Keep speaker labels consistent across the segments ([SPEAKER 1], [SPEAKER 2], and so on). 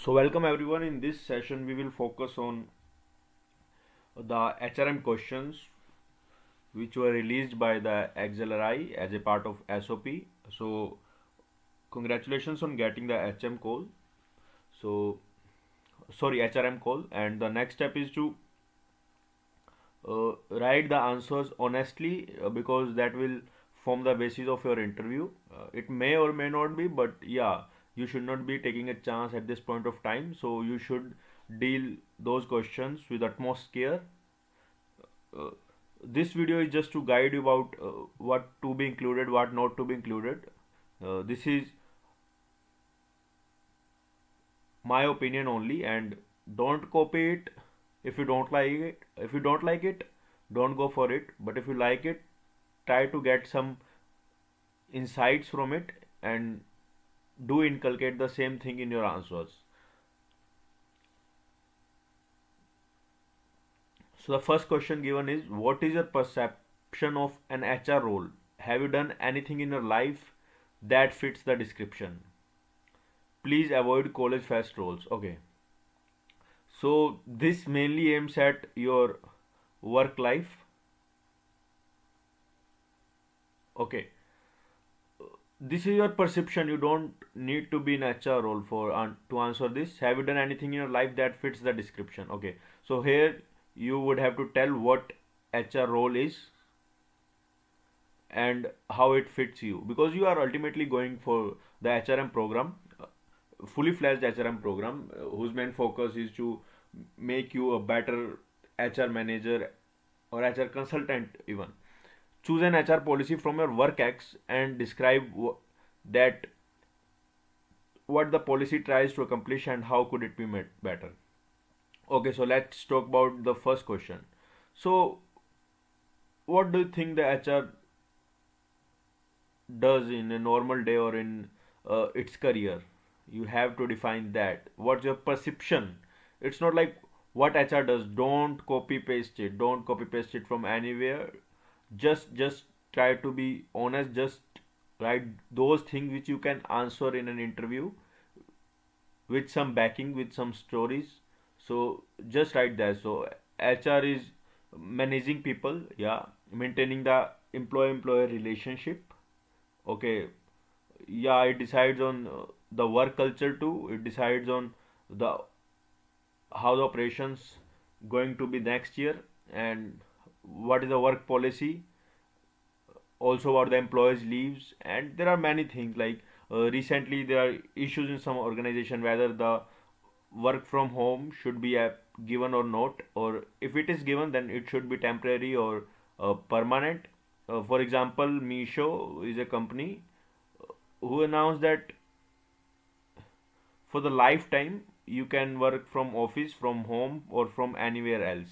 [SPEAKER 1] So welcome everyone. In this session we will focus on the HRM questions which were released by the Xlri as a part of SOP. So congratulations on getting the HM call. So sorry, HRM call, and the next step is to write the answers honestly, because that will form the basis of your interview. It may or may not be, but yeah, you should not be taking a chance at this point of time. So you should deal those questions with utmost care. uh, this video is just to guide you about what to be included, what not to be included. This is my opinion only, and don't copy it if you don't like it. If you don't like it, don't go for it. But if you like it, try to get some insights from it and do inculcate the same thing in your answers. So the first question given is, what is your perception of an HR role? Have you done anything in your life that fits the description? Please avoid college fest roles. Okay. So this mainly aims at your work life. Okay. This is your perception. You don't need to be in HR role for to answer this. Have you done anything in your life that fits the description? Okay. So here you would have to tell what HR role is and how it fits you, because you are ultimately going for the HRM program, fully fledged HRM program, whose main focus is to make you a better HR manager or HR consultant even. Choose an HR policy from your work ex and describe that what the policy tries to accomplish and how could it be made better. Okay, so let's talk about the first question. So what do you think the HR does in a normal day or in its career? You have to define that. What's your perception? It's not like what HR does. Don't copy paste it. Don't copy paste it from anywhere. Just try to be honest. Just write those things which you can answer in an interview with some backing, with some stories. So just write that. So HR is managing people, yeah, maintaining the employee-employer relationship. Okay, yeah, it decides on the work culture too. It decides on the how the operations going to be next year, and what is the work policy, also about the employees leaves, and there are many things like recently there are issues in some organization whether the work from home should be given or not, or if it is given then it should be temporary or permanent. For example, Misho is a company who announced that for the lifetime you can work from office, from home, or from anywhere else.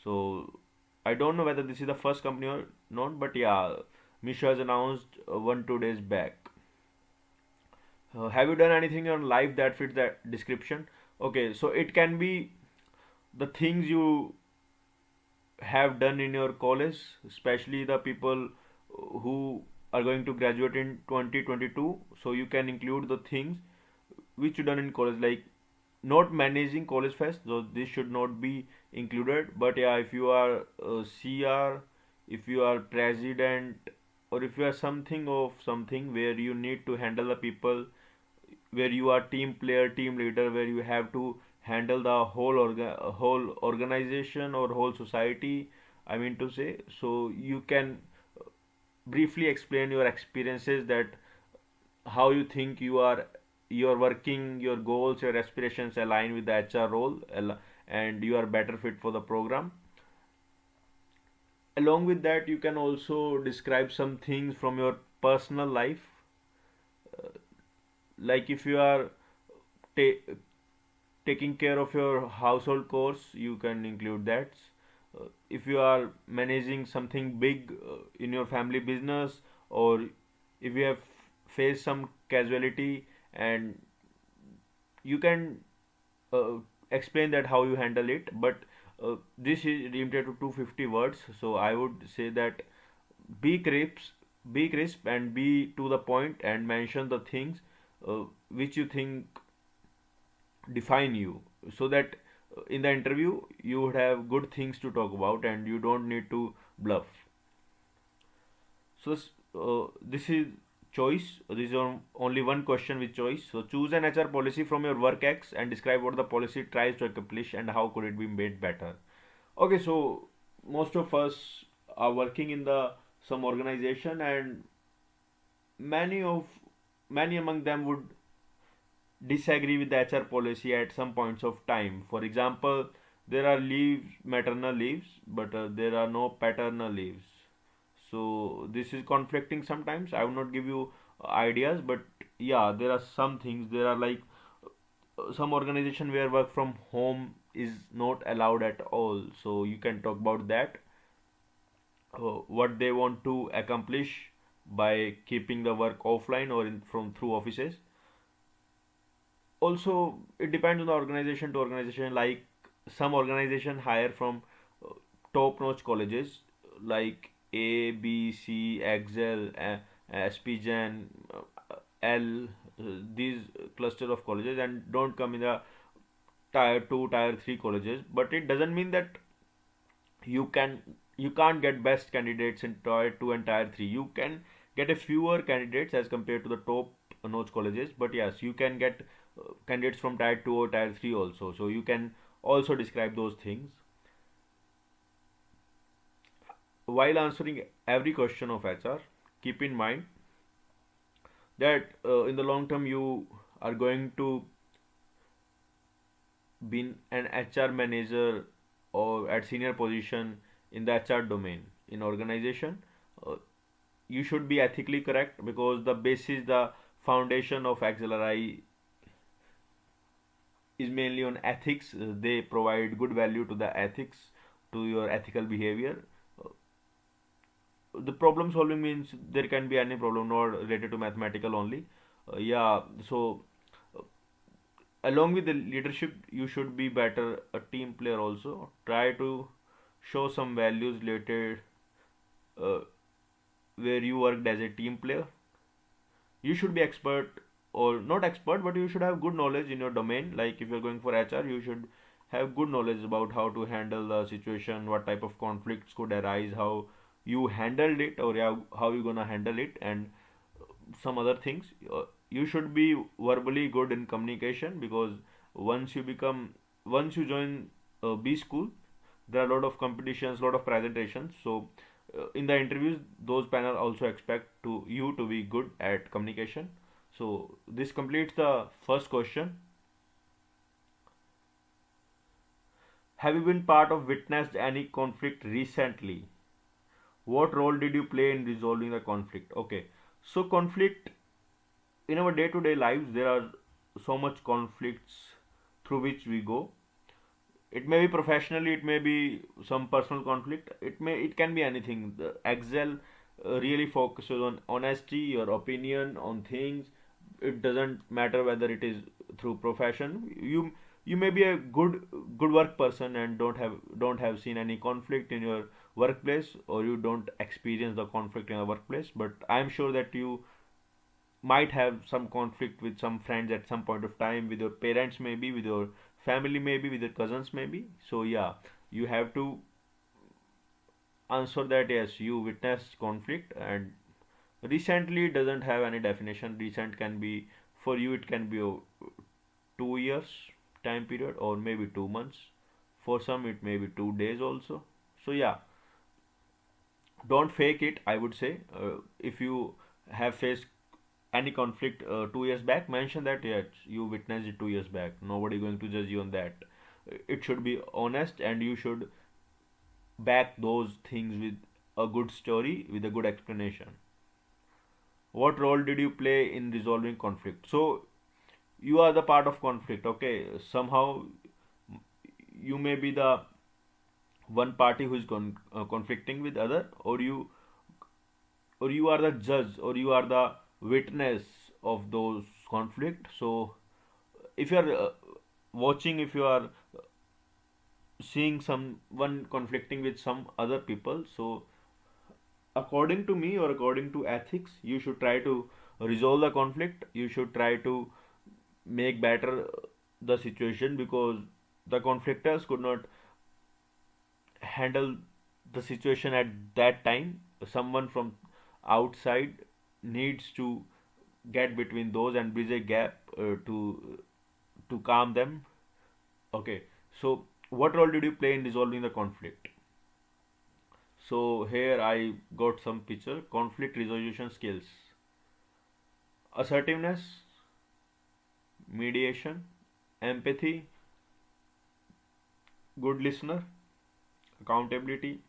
[SPEAKER 1] So I don't know whether this is the first company or not, but yeah, Misha has announced 1 2 days back. Have you done anything in your life that fits that description? Okay, so it can be the things you have done in your college, especially the people who are going to graduate in 2022. So you can include the things which you done in college, like not managing college fest, so this should not be included. But yeah, if you are a CR, if you are president, or if you are something of something where you need to handle the people, where you are team player, team leader, where you have to handle the whole organization or whole society, I mean to say, so you can briefly explain your experiences, that how you think you're working, your goals, your aspirations align with the HR role, and you are better fit for the program. Along with that, you can also describe some things from your personal life, like if you are ta- taking care of your household chores, you can include that. If you are managing something big in your family business, or if you have faced some casualty, and you can uh, explain that how you handle it. But this is limited to 250 words, so I would say that be crisp, and be to the point, and mention the things which you think define you, so that in the interview you would have good things to talk about and you don't need to bluff. So this is choice. This is only one question with choice. So choose an HR policy from your work ex and describe what the policy tries to accomplish and how could it be made better. Okay, so most of us are working in the some organization, and many of many among them would disagree with the HR policy at some points of time. For example, there are leaves, maternal leaves, but there are no paternal leaves. So this is conflicting sometimes. I will not give you ideas, but yeah, there are some things. There are like some organization where work from home is not allowed at all. So you can talk about that. What they want to accomplish by keeping the work offline or from through offices. Also, it depends on the organization to organization. Like some organization hire from uh, top-notch colleges like A, B, C, Excel, SPGen, L, these cluster of colleges, and don't come in the tier 2, tier 3 colleges. But it doesn't mean that you can you can't get best candidates in tier 2 and tier 3. You can get a fewer candidates as compared to the top notch colleges, but yes, you can get candidates from tier 2 or tier 3 also. So you can also describe those things. While answering every question of HR, keep in mind that in the long term you are going to be an HR manager or at senior position in the HR domain in organization. uh, you should be ethically correct, because the basis, the foundation of Xlri is mainly on ethics. They provide good value to the ethics, to your ethical behavior. Uh, the problem solving means there can be any problem not related to mathematical only. Yeah, so uh, along with the leadership, you should be better a team player also. Try to show some values related, uh, where you worked as a team player. You should be expert, or not expert, but you should have good knowledge in your domain. Like if you're going for HR, you should have good knowledge about how to handle the situation, what type of conflicts could arise, how you handled it, or how you gonna handle it, and some other things. You should be verbally good in communication, because once you become once you join B school, there are a lot of competitions, lot of presentations. So in the interviews, those panel also expect to you to be good at communication. So this completes the first question. Have you been part of witnessed any conflict recently? What role did you play in resolving the conflict? Okay, so conflict in our day-to-day lives, there are so much conflicts through which we go. It may be professionally, it may be some personal conflict, it can be anything. The Excel really focuses on honesty, your opinion on things. It doesn't matter whether it is through profession. You may be a good work person and don't have seen any conflict in your workplace, or you don't experience the conflict in the workplace, but I am sure that you might have some conflict with some friends at some point of time, with your parents maybe, with your family maybe, with your cousins maybe. So yeah, you have to answer that yes, you witnessed conflict. And recently doesn't have any definition. Recent can be, for you it can be 2 years time period, or maybe 2 months. For some it may be 2 days also. So yeah, don't fake it, I would say. If you have faced any conflict 2 years back, mention that yes, you witnessed it 2 years back. Nobody going to judge you on that. It should be honest, and you should back those things with a good story, with a good explanation. What role did you play in resolving conflict? So you are the part of conflict. Okay, somehow you may be the one party who is conflicting with other, or you are the judge, or you are the witness of those conflict. So if you are watching, if you are seeing someone conflicting with some other people, so according to me, or according to ethics, you should try to resolve the conflict. You should try to make better the situation because the conflictors could not handle the situation at that time. Someone from outside needs to get between those and bridge a gap to calm them. Okay, so what role did you play in resolving the conflict? So here I got some picture. Conflict resolution skills: assertiveness, mediation, empathy, good listener, accountability,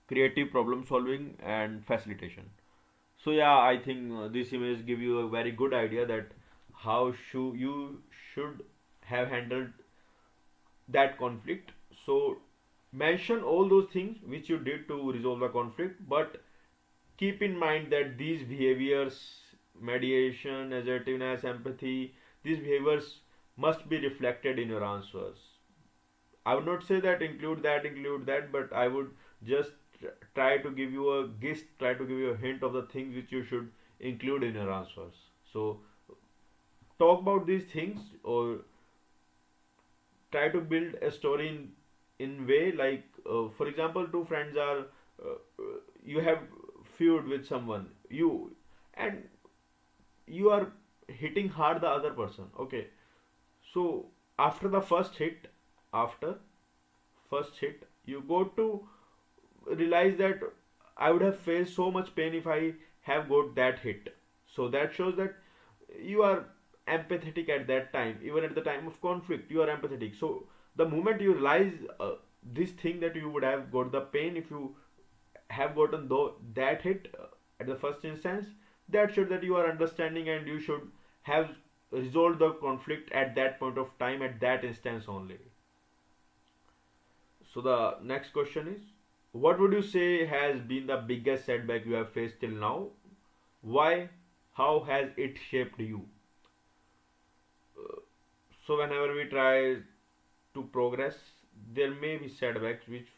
[SPEAKER 1] creative problem solving, and facilitation. So yeah, I think this image give you a very good idea that how should have handled that conflict. So mention all those things which you did to resolve the conflict, but keep in mind that these behaviors, mediation, assertiveness, empathy, these behaviors must be reflected in your answers. I would not say that include that, but I would just try to give you a gist, try to give you a hint of the things which you should include in your answers. So talk about these things, or try to build a story in way like, for example, two friends are, you have feud with someone, and you are hitting hard the other person. Okay, so after the after first hit, you go to realize that I would have faced so much pain if I have got that hit. So that shows that you are empathetic at that time. Even at the time of conflict, you are empathetic. So the moment you realize this thing, that you would have got the pain if you have gotten that hit at the first instance, that shows that you are understanding and you should have resolved the conflict at that point of time, at that instance only. So the next question is, what would you say has been the biggest setback you have faced till now? Why? How has it shaped you? So whenever we try to progress, there may be setbacks which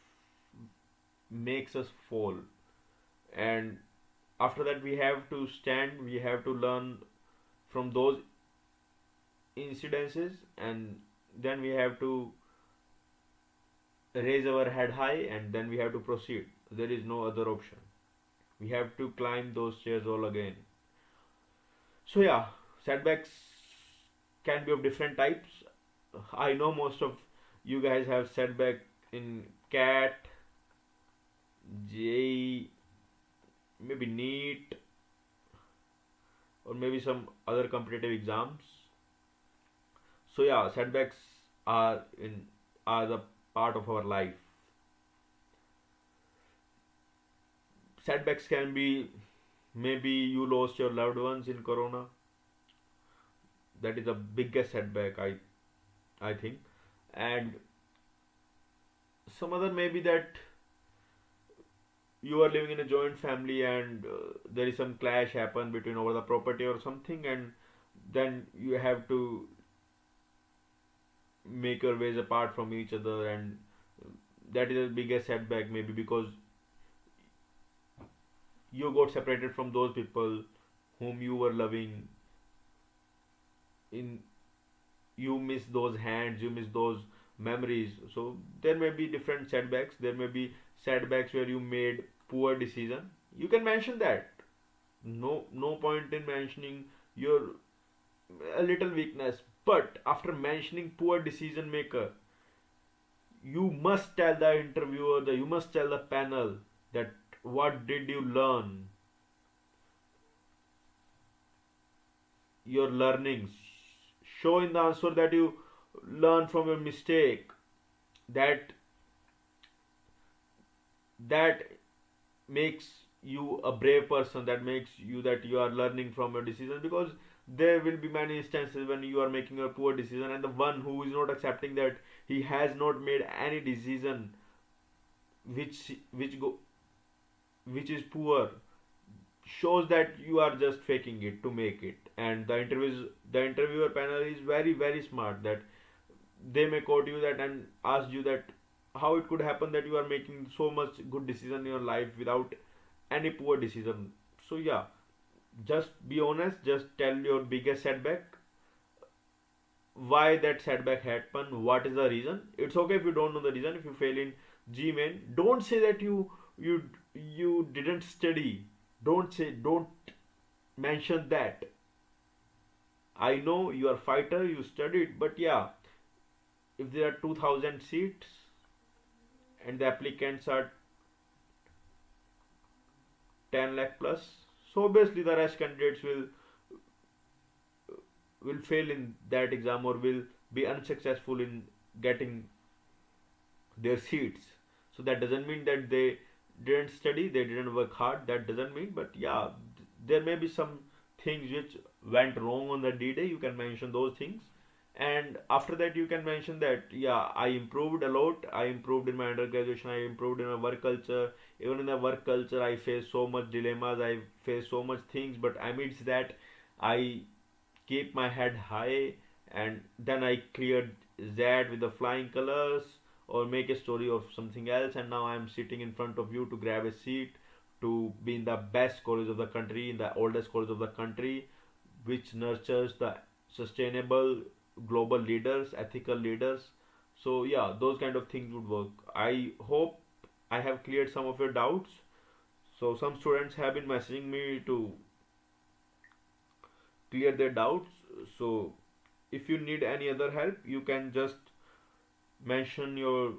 [SPEAKER 1] makes us fall, and after that we have to stand, we have to learn from those incidences, and then we have to raise our head high, and then we have to proceed. There is no other option. We have to climb those stairs all again. So yeah, setbacks can be of different types. I know most of you guys have setback in CAT, JEE, maybe NEET, or maybe some other competitive exams. So yeah, setbacks are the part of our life. Setbacks can be, maybe you lost your loved ones in corona. That is the biggest setback, I think. And some other maybe that you are living in a joint family, and there is some clash happen between over the property or something, and then you have to make your ways apart from each other, and that is the biggest setback, maybe because you got separated from those people whom you were loving. In You miss those hands, you miss those memories. So there may be different setbacks. There may be setbacks where you made poor decision. You can mention that. No point in mentioning your a little weakness. But after mentioning poor decision maker, you must tell the interviewer, you must tell the panel that what did you learn, your learnings. Show in the answer that you learn from your mistake. That makes you a brave person. That makes you that you are learning from your decision, because there will be many instances when you are making a poor decision, and the one who is not accepting that he has not made any decision which which go which is poor, shows that you are just faking it to make it. And the interviewer panel is very smart, that they may quote you that and ask you that how it could happen that you are making so much good decision in your life without any poor decision. So yeah, just be honest, just tell your biggest setback, why that setback happened, what is the reason. It's okay if you don't know the reason. If you fail in G main, don't say that you you didn't study. Don't mention that. I know you are fighter, you studied, but yeah, if there are 2000 seats and the applicants are 10 lakh plus, so obviously the rest candidates will fail in that exam or will be unsuccessful in getting their seats. So that doesn't mean that they didn't study, they didn't work hard. That doesn't mean, but yeah, there may be some things which went wrong on the D-Day. You can mention those things, and after that you can mention that yeah, I improved a lot. I improved in my undergraduation. I improved in my work culture. Even in the work culture, I faced so much dilemmas. I faced so much things, but amidst that, I keep my head high, and then I cleared that with the flying colors, or make a story of something else, and now I'm sitting in front of you to grab a seat to be in the best college of the country, in the oldest college of the country, which nurtures the sustainable global leaders, ethical leaders. So yeah, those kind of things would work. I hope I have cleared some of your doubts. So some students have been messaging me to clear their doubts. So if you need any other help, you can just mention your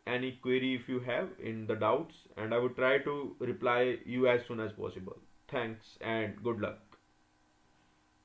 [SPEAKER 1] any query if you have in the doubts, and I will try to reply you as soon as possible. Thanks and good luck.